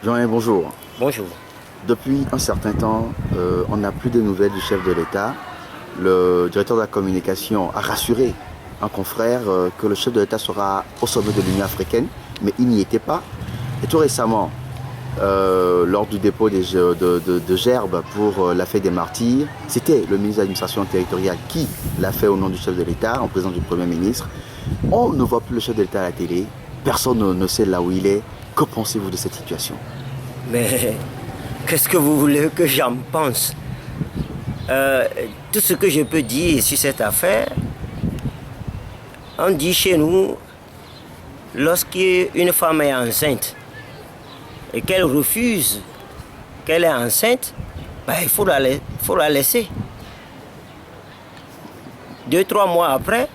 Jean, bonjour. Bonjour. Depuis un certain temps, on n'a plus de nouvelles du chef de l'État. Le directeur de la communication a rassuré un confrère que le chef de l'État sera au sommet de l'Union africaine, mais il n'y était pas. Et tout récemment, lors du dépôt de gerbes pour la fête des martyrs, c'était le ministre de l'administration territoriale qui l'a fait au nom du chef de l'État, en présence du Premier ministre. On ne voit plus le chef de l'État à la télé, personne ne sait là où il est. Que pensez-vous de cette situation? Mais qu'est-ce que vous voulez que j'en pense? Tout ce que je peux dire sur cette affaire, on dit chez nous, lorsqu'une femme est enceinte et qu'elle refuse qu'elle est enceinte, ben, il faut la laisser. 2-3 mois après,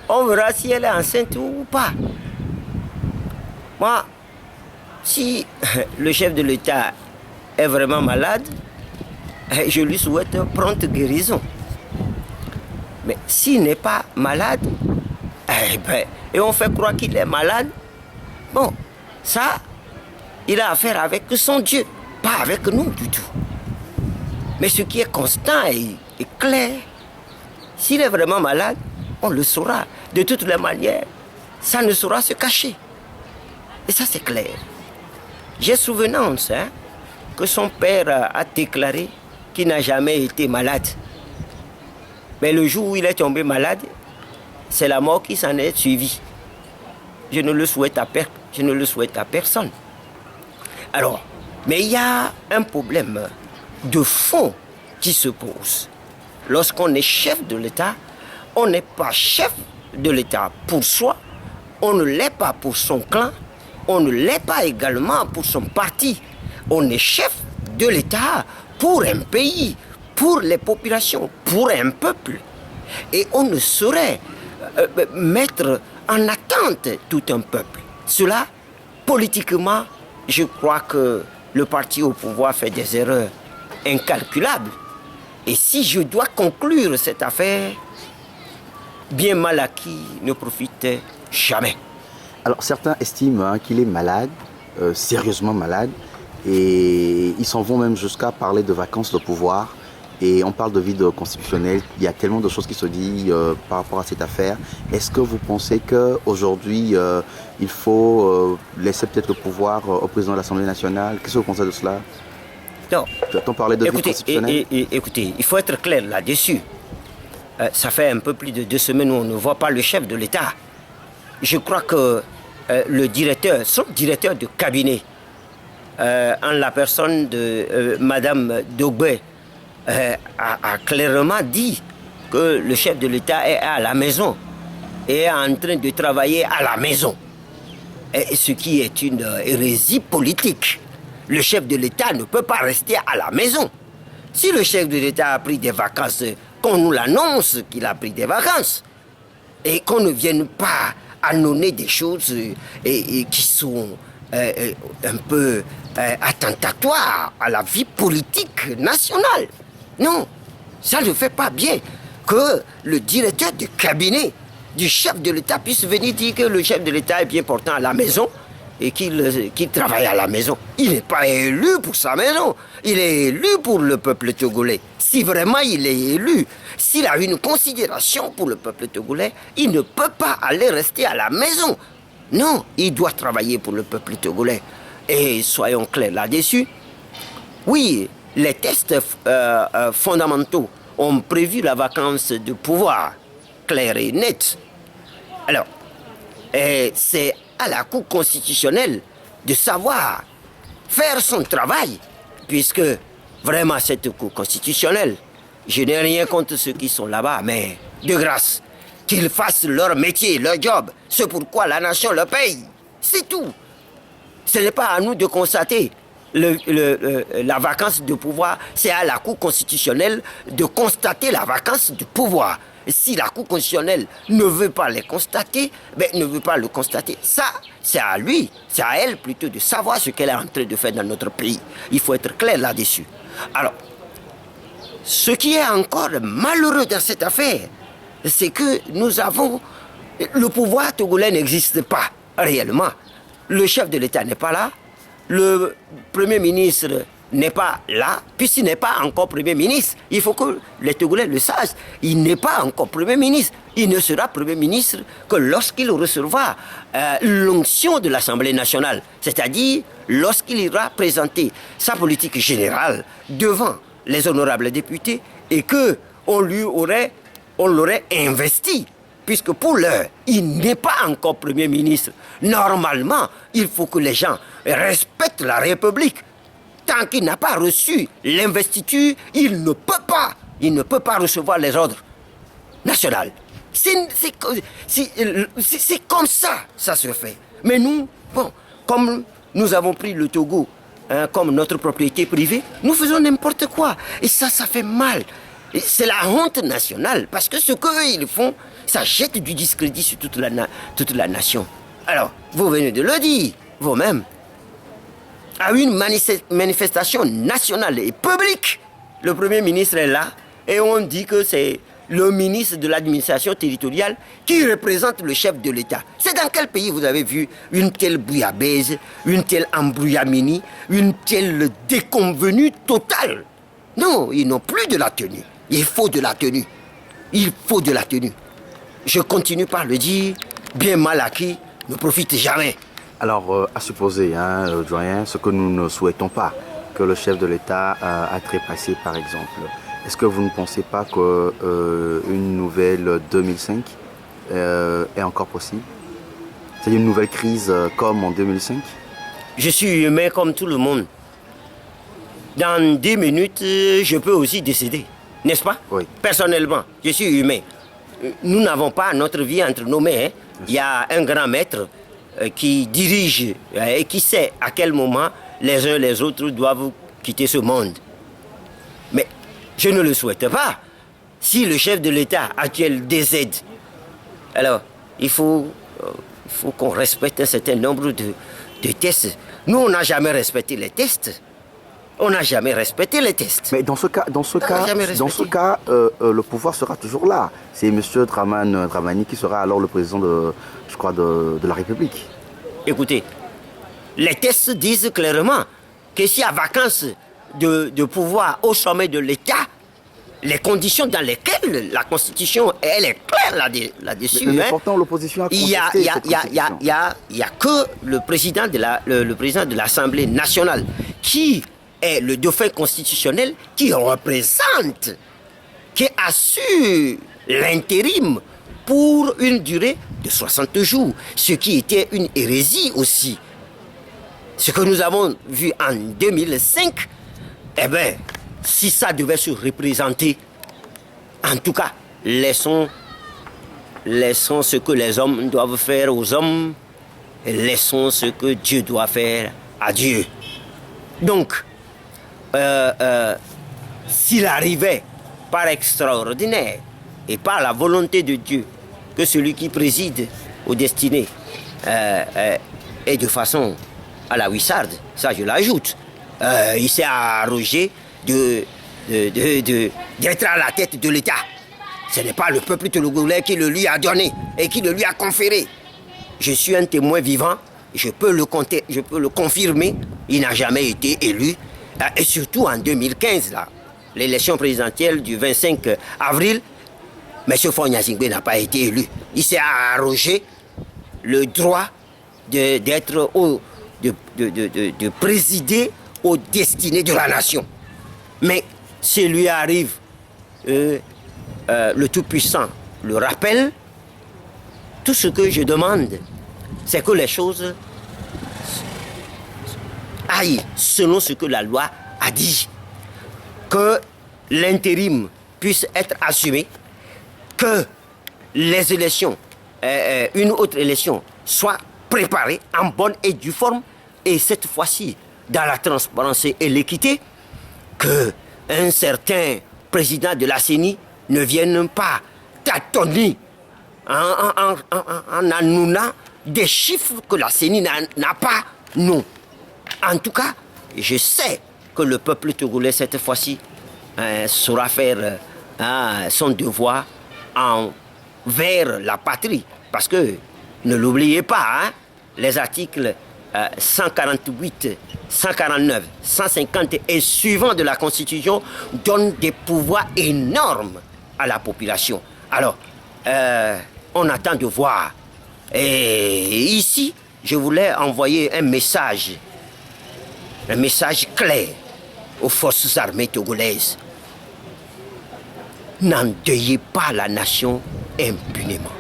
on verra si elle est enceinte ou pas. Moi, si le chef de l'État est vraiment malade, je lui souhaite prompte guérison. Mais s'il n'est pas malade, et on fait croire qu'il est malade, bon, ça, il a affaire avec son Dieu, pas avec nous du tout. Mais ce qui est constant et clair, s'il est vraiment malade, on le saura. De toutes les manières, ça ne saura se cacher. Et ça, c'est clair. J'ai souvenance que son père a déclaré qu'il n'a jamais été malade. Mais le jour où il est tombé malade, c'est la mort qui s'en est suivie. Je ne le souhaite à personne. Alors, mais il y a un problème de fond qui se pose. Lorsqu'on est chef de l'État, on n'est pas chef de l'État pour soi, on ne l'est pas pour son clan, on ne l'est pas également pour son parti. On est chef de l'État pour un pays, pour les populations, pour un peuple. Et on ne saurait mettre en attente tout un peuple. Cela, politiquement, je crois que le parti au pouvoir fait des erreurs incalculables. Et si je dois conclure cette affaire, bien mal acquis ne profite jamais. Alors certains estiment qu'il est malade, sérieusement malade, et ils s'en vont même jusqu'à parler de vacances de pouvoir. Et on parle de vide constitutionnel. Il y a tellement de choses qui se disent par rapport à cette affaire. Est-ce que vous pensez qu'aujourd'hui, il faut laisser peut-être le pouvoir au président de l'Assemblée nationale? Qu'est-ce que vous pensez de cela? Non. Peut-on parler de vide constitutionnel? Écoutez, il faut être clair là-dessus. Ça fait un peu plus de 2 semaines où on ne voit pas le chef de l'État. Je crois que son directeur de cabinet, en la personne de Madame Dogbe, a clairement dit que le chef de l'État est à la maison et est en train de travailler à la maison. Et ce qui est une hérésie politique. Le chef de l'État ne peut pas rester à la maison. Si le chef de l'État a pris des vacances, qu'on nous l'annonce qu'il a pris des vacances et qu'on ne vienne pas annoncer des choses qui sont un peu attentatoires à la vie politique nationale. Non, ça ne fait pas bien que le directeur du cabinet du chef de l'État puisse venir dire que le chef de l'État est bien portant à la maison et qu'il travaille à la maison. Il n'est pas élu pour sa maison, il est élu pour le peuple togolais. Si vraiment il est élu, s'il a une considération pour le peuple togolais, il ne peut pas aller rester à la maison. Non, il doit travailler pour le peuple togolais. Et soyons clairs là-dessus. Oui, les tests fondamentaux ont prévu la vacance de pouvoir, claire et nette. Alors, c'est à la Cour constitutionnelle de savoir faire son travail, puisque vraiment cette Cour constitutionnelle, je n'ai rien contre ceux qui sont là-bas, mais de grâce, qu'ils fassent leur métier, leur job. C'est pourquoi la nation le paye. C'est tout. Ce n'est pas à nous de constater la vacance de pouvoir, c'est à la Cour constitutionnelle de constater la vacance de pouvoir. Si la Cour constitutionnelle ne veut pas les constater, ne veut pas le constater, ça, c'est à lui, c'est à elle plutôt de savoir ce qu'elle est en train de faire dans notre pays. Il faut être clair là-dessus. Alors, ce qui est encore malheureux dans cette affaire, c'est que nous avons... Le pouvoir togolais n'existe pas réellement. Le chef de l'État n'est pas là. le Premier ministre n'est pas là, puisqu'il n'est pas encore Premier ministre. Il faut que les Togolais le sachent. Il n'est pas encore Premier ministre. Il ne sera Premier ministre que lorsqu'il recevra l'onction de l'Assemblée nationale. C'est-à-dire lorsqu'il ira présenter sa politique générale devant les honorables députés et qu'on l'aurait investi. Puisque pour l'heure, il n'est pas encore Premier ministre. Normalement, il faut que les gens respectent la République. Tant qu'il n'a pas reçu l'investiture, il ne peut pas recevoir les ordres nationaux. C'est comme ça se fait. Mais nous, bon, comme nous avons pris le Togo comme notre propriété privée, nous faisons n'importe quoi. Et ça fait mal. C'est la honte nationale, parce que ce qu'ils font, ça jette du discrédit sur toute la nation. Alors, vous venez de le dire, vous-même, à une manifestation nationale et publique, le Premier ministre est là, et on dit que c'est le ministre de l'administration territoriale qui représente le chef de l'État. C'est dans quel pays vous avez vu une telle bouillabaisse, une telle embrouillamini, une telle déconvenue totale? Non, ils n'ont plus de la tenue. Il faut de la tenue. Il faut de la tenue. Je continue par le dire, bien mal acquis ne profite jamais. Alors, à supposer, doyen, ce que nous ne souhaitons pas, que le chef de l'État a trépassé, par exemple, est-ce que vous ne pensez pas qu'une nouvelle 2005 est encore possible? C'est-à-dire une nouvelle crise comme en 2005? Je suis humain comme tout le monde. Dans 10 minutes, je peux aussi décéder, n'est-ce pas? Oui. Personnellement, je suis humain. Nous n'avons pas notre vie entre nos mains. Il y a un grand maître qui dirige et qui sait à quel moment les uns et les autres doivent quitter ce monde. Mais je ne le souhaite pas. Si le chef de l'État actuel décède, alors il faut qu'on respecte un certain nombre de tests. Nous, on n'a jamais respecté les tests. On n'a jamais respecté les tests. Mais dans ce cas, le pouvoir sera toujours là. C'est M. Dramani qui sera alors le président de la République. Écoutez, les tests disent clairement que s'il y a vacance de pouvoir au sommet de l'État, les conditions dans lesquelles la Constitution, elle est claire là-dessus. Mais pourtant, l'opposition a contesté cette Constitution. Il n'y a que le président de l'Assemblée nationale qui est le dauphin constitutionnel qui représente, qui assure l'intérim pour une durée de 60 jours, ce qui était une hérésie aussi. Ce que nous avons vu en 2005, eh bien, si ça devait se représenter, en tout cas, laissons ce que les hommes doivent faire aux hommes et laissons ce que Dieu doit faire à Dieu. Donc, s'il arrivait par extraordinaire et par la volonté de Dieu que celui qui préside aux destinées est de façon à la Wissarde, ça je l'ajoute, il s'est arrogé d'être à la tête de l'État. Ce n'est pas le peuple togolais qui le lui a donné et qui le lui a conféré. Je suis un témoin vivant, je peux le confirmer, il n'a jamais été élu. Et surtout en 2015, l'élection présidentielle du 25 avril, M. Faure Gnassingbé n'a pas été élu. Il s'est arrogé le droit de présider aux destinées de la nation. Mais s'il lui arrive, le Tout-Puissant le rappelle, tout ce que je demande, c'est que les choses aillent selon ce que la loi a dit. Que l'intérim puisse être assumé, que les élections, une autre élection, soit préparée en bonne et due forme, et cette fois-ci, dans la transparence et l'équité, qu'un certain président de la CENI ne vienne pas tâtonner en annonçant des chiffres que la CENI n'a pas. Non. En tout cas, je sais que le peuple togolais, cette fois-ci, saura faire son devoir envers la patrie. Parce que, ne l'oubliez pas, les articles 148, 149, 150 et suivant de la Constitution donnent des pouvoirs énormes à la population. Alors, on attend de voir. Et ici, je voulais envoyer un message clair aux forces armées togolaises. N'endeuillez pas la nation impunément.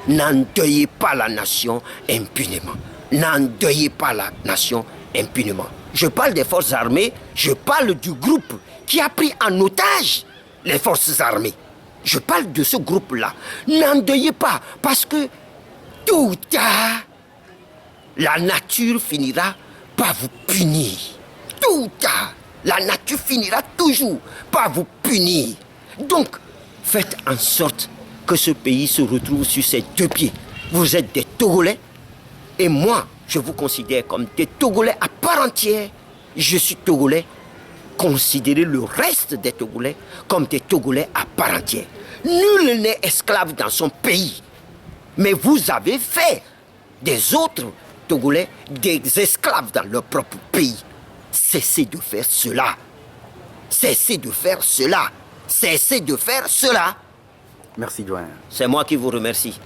N'endeuillez pas la nation impunément. N'endeuillez pas la nation impunément. Je parle des forces armées, je parle du groupe qui a pris en otage les forces armées. Je parle de ce groupe-là. N'endeuillez pas, parce que tôt ou tard, la nature finira par vous punir. Tôt ou tard, la nature finira toujours par vous punir. Donc, faites en sorte que ce pays se retrouve sur ses deux pieds. Vous êtes des Togolais et moi, je vous considère comme des Togolais à part entière. Je suis Togolais. Considérez le reste des Togolais comme des Togolais à part entière. Nul n'est esclave dans son pays. Mais vous avez fait des autres Togolais des esclaves dans leur propre pays. Cessez de faire cela. Cessez de faire cela. Cessez de faire cela. Merci, doyen. C'est moi qui vous remercie.